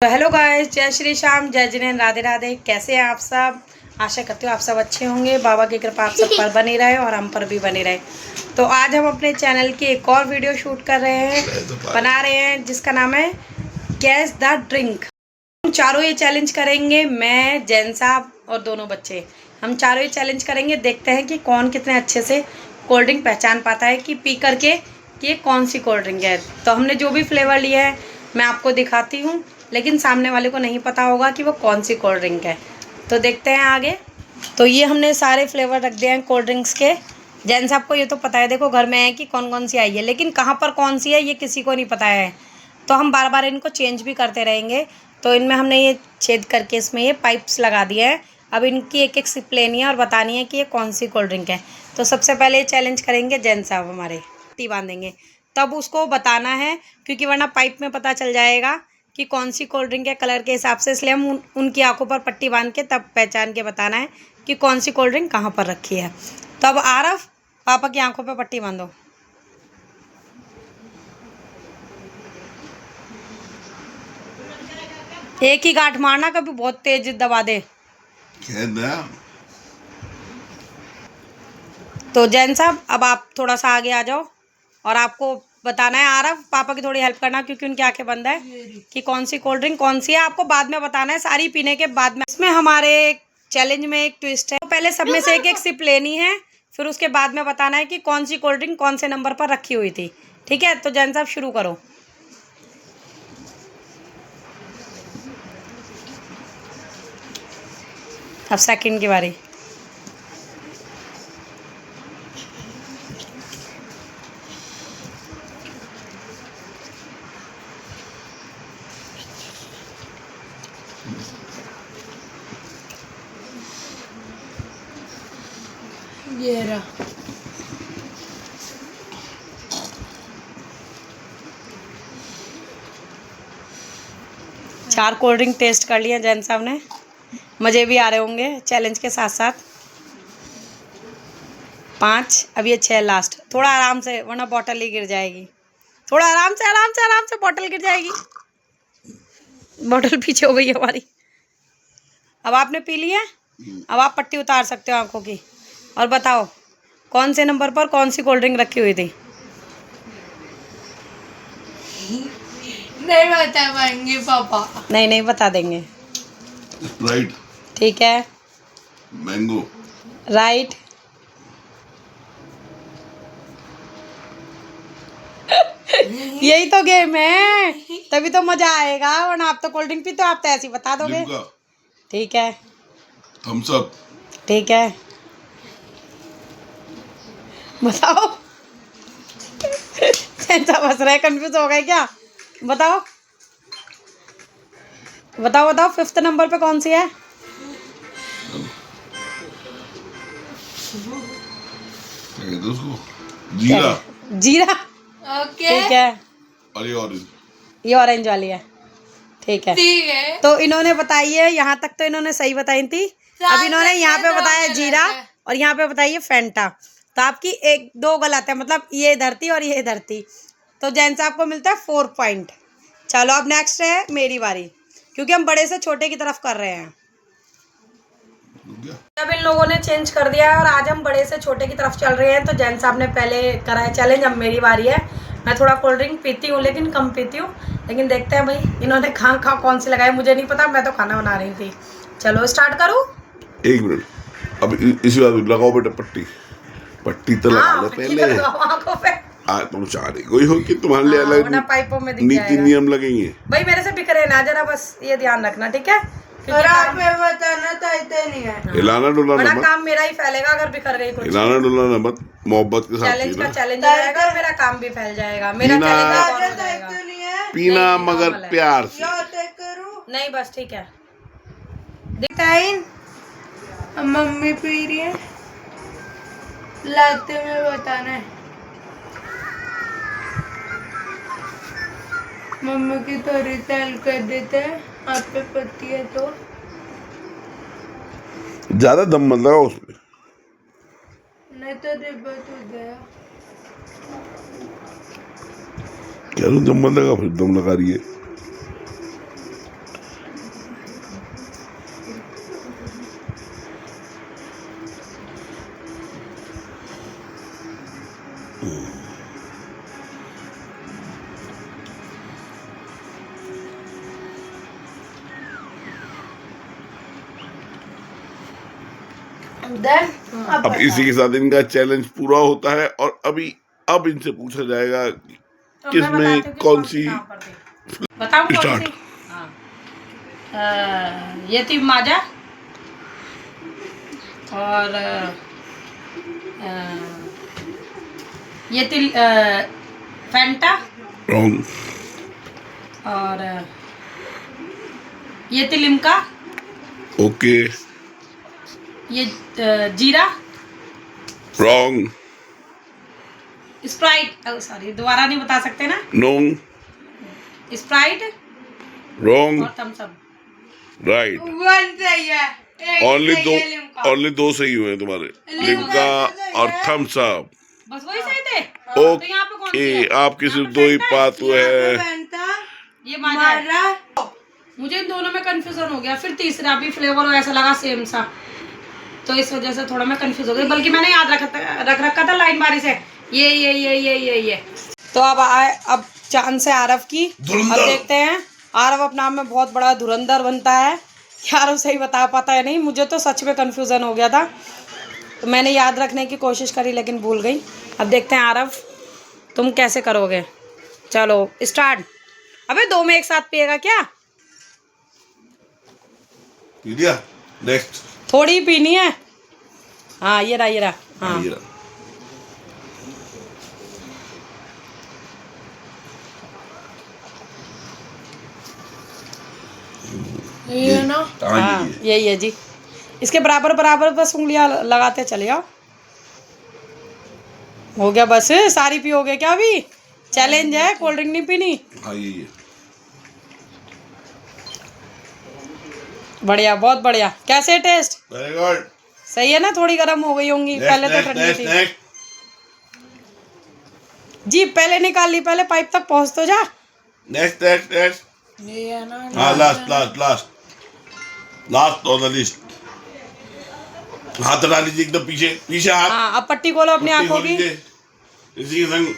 तो hello guys, जय श्री श्याम, जय जिनेंद्र, राधे राधे। कैसे हैं आप सब? आशा करती हूँ आप सब अच्छे होंगे। बाबा की कृपा आप सब पर बनी रहे और हम पर भी बनी रहे। तो आज हम अपने चैनल की एक और वीडियो शूट कर रहे हैं, बना रहे हैं, जिसका नाम है गैस द ड्रिंक। हम चारों ये चैलेंज करेंगे, मैं, जैन साहब और दोनों बच्चे। हम चारों ये चैलेंज करेंगे, देखते हैं कि कौन कितने अच्छे से कोल्ड ड्रिंक पहचान पाता है कि पी करके कि ये कौन सी कोल्ड ड्रिंक है। तो हमने जो भी फ्लेवर लिया है मैं आपको दिखाती हूँ, लेकिन सामने वाले को नहीं पता होगा कि वो कौन सी कोल्ड ड्रिंक है। तो देखते हैं आगे। तो ये हमने सारे फ्लेवर रख दिए हैं कोल्ड ड्रिंक्स के। जैन साहब को ये तो पता है, देखो घर में है कि कौन कौन सी आई है, लेकिन कहाँ पर कौन सी है ये किसी को नहीं पता है। तो हम बार बार इनको चेंज भी करते रहेंगे। तो इनमें हमने ये छेद करके इसमें ये पाइप्स लगा दिए हैं। अब इनकी एक एक सिप लेनी है और बतानी है कि ये कौन सी कोल्ड ड्रिंक है। तो सबसे पहले ये चैलेंज करेंगे जैन साहब, हमारे पट्टी बांधेंगे, तब उसको बताना है, क्योंकि वरना पाइप में पता चल जाएगा कि कौन सी कोल्ड ड्रिंक है कलर के हिसाब से। इसलिए हम उनकी आंखों पर पट्टी बांध के तब पहचान के बताना है कि कौन सी कोल्ड ड्रिंक कहाँ पर रखी है। तो अब आरव, पापा की आंखों पर पट्टी बांधो। एक ही गांठ मारना, कभी बहुत तेज दबा दे। तो जैन साहब अब आप थोड़ा सा आगे आ जाओ और आपको बताना है। आरव, पापा की थोड़ी हेल्प करना, क्योंकि उनकी आंखें बंद है, कि कौन सी कोल्ड ड्रिंक कौन सी है। आपको बाद में बताना है, सारी पीने के बाद में। इसमें हमारे चैलेंज में एक ट्विस्ट है, तो पहले सब में से एक एक सिप लेनी है, फिर उसके बाद में बताना है कि कौन सी कोल्ड ड्रिंक कौन से नंबर पर रखी हुई थी। ठीक है, तो जैन साहब शुरू करो। अब सेकंड की बारी। ये रहा। चार कोल्ड ड्रिंक टेस्ट कर लिया जैन साहब ने, मज़े भी आ रहे होंगे चैलेंज के साथ साथ। 5, अब ये 6 लास्ट। थोड़ा आराम से, वरना बॉटल ही गिर जाएगी। थोड़ा आराम से, आराम से, आराम से, बॉटल गिर जाएगी। बॉटल पीछे हो गई हमारी। अब आपने पी लिया, अब आप पट्टी उतार सकते हो आंखों की और बताओ कौन से नंबर पर कौन सी कोल्ड ड्रिंक रखी हुई थी। नहीं बता पाएंगे पापा। नहीं नहीं, बता देंगे। राइट। ठीक है, मैंगो। राइट। यही तो गेम है, तभी तो मजा आएगा, वरना आप तो कोल्ड ड्रिंक पीते हो, आप तो ऐसे ही बता दोगे। ठीक है, थम्स अप। ठीक है, बताओ। ऐसा बस रहे, कंफ्यूज हो गए क्या? बताओ बताओ बताओ, 5th नंबर पे कौन सी है? क्या कहते हैं उसको? जीरा। जीरा। ओके ठीक है, और ये ऑरेंज। ये ऑरेंज वाली है। ठीक है, ठीक है। तो इन्होंने बताई है, यहाँ तक तो इन्होंने सही बताई थी। अब इन्होंने यहाँ पे बताया जीरा और यहाँ पे बताई है फैंटा। तो आपकी 1-2 गलत है, मतलब ये इधर थी और ये इधर थी। तो जैन साहब को मिलता है 4 पॉइंट। चलो अब नेक्स्ट है मेरी बारी, क्योंकि हम बड़े से छोटे की तरफ कर रहे हैं। अब इन लोगों ने चेंज कर दिया है और आज हम बड़े से छोटे की तरफ चल रहे हैं। तो जैन साहब ने पहले करा है चैलेंज, अब मेरी बारी है। मैं थोड़ा कोल्ड ड्रिंक पीती हूँ, लेकिन कम पीती हूँ, लेकिन देखते हैं भाई इन्होंने कहाँ कौन सी लगाई, मुझे नहीं पता, मैं तो खाना बना रही थी। चलो स्टार्ट करूँ? 1 मिनट, अब इसी बात लगाओ बेटा पट्टी। पट्टी तो लगा लो पहले। आंखों पे तुम चाह रही कोई हो कि तुम्हारे लिए अलग पाइपों में दिख नीति जाएगा। नियम लगेंगे भाई मेरे से बिखरे ना जरा, बस ये ध्यान रखना, ठीक है? और आप में बताना चाहते नहीं है। हिलाना डुलाना बड़ा मत। काम मेरा ही फैलेगा अगर बिखर गई कुछ। हिलाना डुलाना मत, मोहब्बत के साथ चैलेंज का पीना। चैलेंज हो जाएगा और मेरा काम भी फैल जाएगा। मेरा चैलेंज और हो जाएगा। पीना नहीं, मगर normal है। प्यार से। नहीं बस ठीक है। टाइन मम्मी पी रही है, लाते में बताना है। मम्मी की थोड़ी तेल कर देते हैं, आप पे पत्ती है तो। ज्यादा दम मत लगाओ उसमें, नहीं तो डिब्बा टूट गया। क्या दम मत लगा, फिर दम लगा रही है। देन अब इसी के साथ इनका चैलेंज पूरा होता है और अभी अब इनसे पूछा जाएगा तो मैं किसमें बताती हूँ कि कौन सी कहाँ पर थी। बताऊँ कौन Start. सी? ये थी माजा और ये थी फैंटा रॉन्ग। और ये थी लिम्का, ओके ये जीरा, रॉन्ग। स्प्राइट, सॉरी दोबारा नहीं बता सकते ना, नो स्प्राइट रॉन्ग। और थम्स अप। राइट। वन सही है, एक ओनली सही दो, है लिम्का। ओनली दो सही हुए हैं तुम्हारे, लिम्का और थम्स अप। बस वही सही थे। तो यहाँ पे कौन सी ओके, है? आपके यहाँ सिर्फ पे दो ही फैंटा है, बात हुए यहाँ पे हैं। फैंटा, ये माजा है। माजा। मुझे इन दोनों में कंफ्यूजन हो गया, फिर तीसरा भी फ्लेवर ऐसा लगा सेम सा, तो इस वजह से थोड़ा मैं कंफ्यूज हो गई, बल्कि मैंने याद रख रखा था लाइन बारी से ये। तो अब आए अब चांद से आरव की। अब देखते हैं आरव अपने आप में बहुत बड़ा धुरंधर बनता है कि आरव सही बता पाता है नहीं। मुझे तो सच में कंफ्यूजन हो गया था, तो मैंने याद रखने की कोशिश करी लेकिन भूल गई। अब देखते हैं आरव तुम कैसे करोगे। चलो स्टार्ट। अबे दो में एक साथ पिएगा क्या? पी लिया, नेक्स्ट। थोड़ी ही पीनी है। हाँ ये रहा हाँ। ये रहा। ये ना हाँ यही है जी। इसके बराबर बराबर बस उंगलियां लगाते चले आओ। हो गया बस, सारी पियोगे क्या अभी? चैलेंज है, कोल्ड ड्रिंक नहीं पीनी। हाँ ये बढ़िया, बहुत बढ़िया। कैसे है टेस्ट? Very good. सही है ना? थोड़ी गर्म हो गई होंगी, पहले तो ठंडी थी जी। पहले निकाल ली, पहले पाइप तक पहुंच तो जा। नेक्स्ट। ये ना हाँ लास्ट ऑन द लिस्ट। हाथ हटा लीजिए एकदम पीछे हाथ। हाँ अब पट्टी खोलो अपनी पट्टी आंखों खोल की। लीजिए। इसी के संग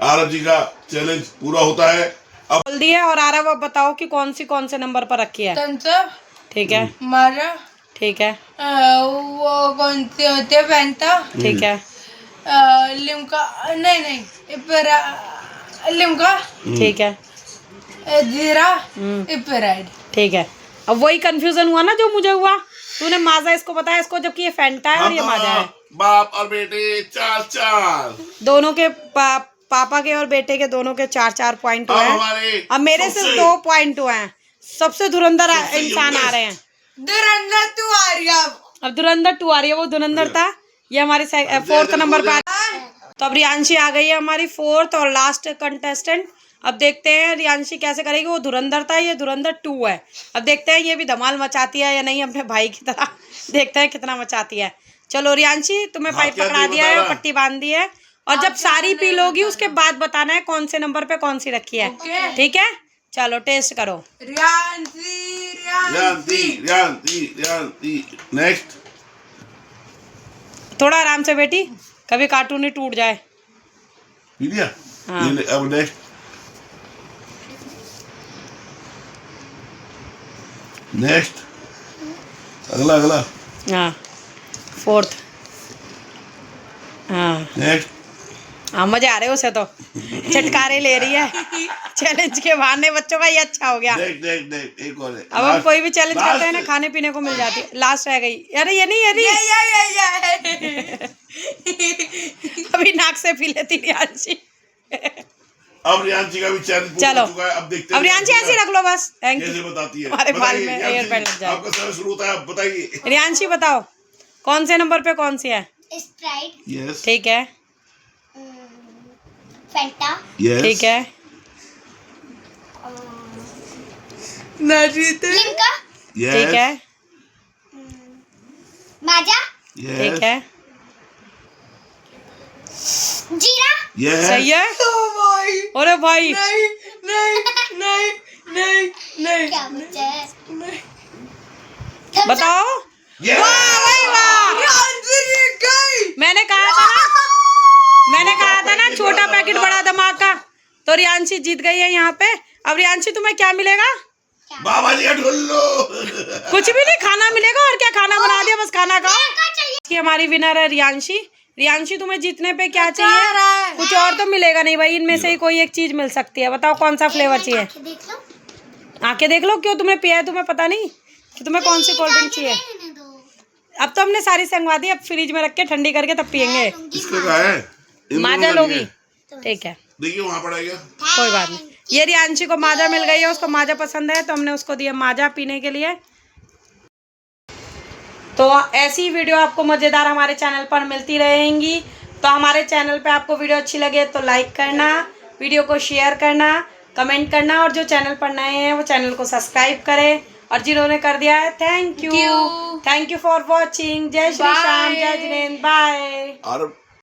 आरव जी का चैलेंज पूरा होता है। अब खोल दिए और आरव अब बताओ कि कौन से नंबर पर रखी है। थम्सअप, ठीक है माजा, ठीक है वो कौन से होते हैं, फैंटा, ठीक है लिम्का, नहीं लिम्का, ठीक है जीरा, स्प्राइट। ठीक है। अब वही कंफ्यूजन हुआ ना जो मुझे हुआ। तूने माजा इसको बताया इसको, जबकि ये फैंटा है और ये माजा है। बाप और बेटे 4-4। दोनों के पापा के और बेटे के दोनों के 4-4 पॉइंट हुए हैं। अब मेरे सिर्फ 2 पॉइंट हुए हैं। सबसे धुरंधर इंसान आ रहे हैं। धुरंधर तू आ रही है अब धुरंधर 2 आ रही है। वो धुरंधर था, ये हमारी 4th नंबर पर। तो अब रियांशी आ गई है हमारी 4th और लास्ट कंटेस्टेंट। अब देखते हैं रियांशी कैसे करेगी। वो धुरंधर था, ये धुरंधर 2 है। अब देखते हैं ये भी धमाल मचाती है या नहीं अपने भाई की तरह। देखते हैं कितना मचाती है। चलो रियांशी, तुम्हें पाइप पकड़ा दिया है, पट्टी बांध दी है, और जब सारी पी लोगी उसके बाद बताना है कौन से नंबर पे कौन सी रखी है। ठीक है चलो टेस्ट करो। रियांशी। नेक्स्ट। थोड़ा आराम से बेटी, कभी कार्टून ही टूट जाए। पी लिया। हाँ। अब नेक्स्ट अगला हाँ 4th। हाँ नेक्स्ट। हाँ मजे आ रहे हो उसे तो, छटकारे ले रही है। चैलेंज के बहाने बच्चों का ये अच्छा हो गया। देख एक और है। अब हम कोई भी चैलेंज करते हैं ना, खाने पीने को मिल जाती है। लास्ट रह गई। अरे ये नहीं अभी नाक से पी लेती रियांशी। अब रियांशी का भी चैलेंज चलो हो चुका है। अब देखते हैं अब रियांशी ऐसे ही रख लो बस। थैंक कैसे यू। बताती है। हमारे बाल में बताइए, एयर बैंड लग जाए। आपका समय शुरू होता है, अब बताइए। रियांशी बताओ कौन से नंबर पे कौन सी है। स्प्राइट, यस ठीक है फैंटा, यस ठीक है लिम्का, ठीक है माजा, ठीक है जीरा, यस सही है। अरे भाई क्या बचा है? बताओ। यस वाह भाई वाह। मैंने कहा था ना छोटा पैकेट बड़ा दिमाग का। तो रियांशी जीत गई है यहाँ पे। अब रियांशी तुम्हें क्या मिलेगा? बाबा जी का ढोल लो। कुछ भी नहीं, खाना मिलेगा। और क्या, खाना बना दिया, बस खाना खाओ। क्या चाहिए? की हमारी विनर है रियांशी। रियांशी तुम्हें जीतने पे क्या चाहिए? कुछ और तो मिलेगा नहीं भाई, इनमें से ही कोई एक चीज मिल सकती है। बताओ कौन सा फ्लेवर चाहिए? देख लो। आके देख लो। क्यों, तुमने पिया है, तुम्हें पता नहीं कि तुम्हें कौन सी कोल्ड ड्रिंक चाहिए? अब तो हमने सारी संगवा दी, अब फ्रिज में रख के ठंडी करके तब पियेंगे। इसका क्या है? इन माजा दोनों का लोगी? नहीं है। ठीक है, देखिए वहाँ पड़ा गया। कोई बात नहीं। ये रियांशी को माजा मिल गई है, उसको माजा पसंद है तो हमने उसको दिया माजा पीने के लिए। तो ऐसी वीडियो आपको मज़ेदार हमारे चैनल पर मिलती रहेंगी। तो हमारे चैनल पे आपको वीडियो अच्छी लगे तो लाइक करना, वीडियो को शेयर करना, कमेंट करना, और जो चैनल पर नए हैं वो चैनल को सब्सक्राइब करें, और जिन्होंने कर दिया है थैंक यू फॉर वॉचिंग। जय श्री श्याम, जय जिनेन्द्र, बाय। और